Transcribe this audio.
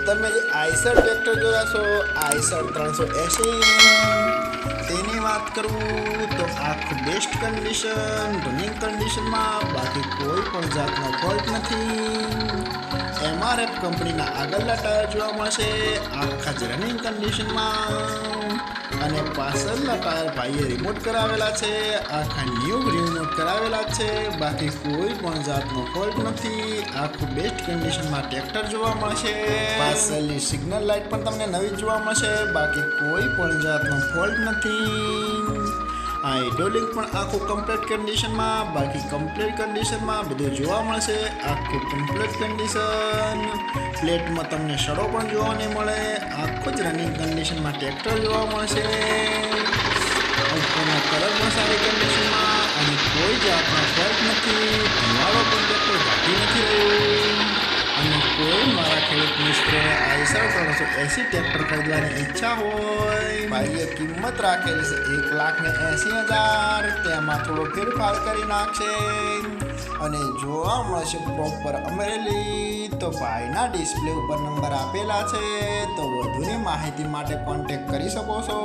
તમે જે Eicher tractor જોયા છો આઈસર 380 તેની વાત કરું તો આખું બેસ્ટ કન્ડિશન રનિંગ કન્ડિશનમાં, બાકી કોઈ પણ જાતનો ફોલ્ટ નથી. MRF કંપનીના આગળના ટાયર જોવા મળશે આખા જ રનિંગ કન્ડિશનમાં, અને પાછળના ટાયર ભાઈએ રિમોટ કરાવેલા છે, આખા ન્યૂ રિમોટ કરાવેલા છે. બાકી કોઈ પણ જાતનો ફોલ્ટ નથી. આખું બેસ્ટ કન્ડિશનમાં ટ્રેક્ટર જોવા મળશે. પાછળની સિગ્નલ લાઇટ પણ તમને નવી જોવા મળશે. બાકી કોઈ પણ જાતનો ફોલ્ટ નથી. હાઇડ્રોલિક પણ આખું કમ્પ્લીટ કન્ડિશનમાં, બાકી કમ્પ્લીટ કન્ડિશનમાં બધું જોવા મળશે. આખું કમ્પ્લીટ કન્ડિશન. પ્લેટમાં તમને સડો પણ જોવા નહીં મળે. આખું જ રનિંગ કન્ડિશનમાં ટ્રેક્ટર જોવા મળશે. ઉપરના કલર પણ સારી કન્ડિશનમાં, અને કોઈ જાતનો ફોલ્ટ નથી. ધુમાડો પણ ટ્રેક્ટર ઘાટી નથી રહ્યું. અને કોઈ મારા ખેડૂત મિત્રોને આઈસર 380 ટ્રેક્ટર ખરીદવાની ઈચ્છા હોય, ભાઈએ કિંમત રાખેલી છે 1,80,000. તેમાં થોડો ફેરફાર કરી નાખશે અને જોવા મળશે પ્રોપર અમરેલી. તો ભાઈના ડિસ્પ્લે ઉપર નંબર આપેલા છે, તો વધુની માહિતી માટે કોન્ટેક્ટ કરી શકો છો.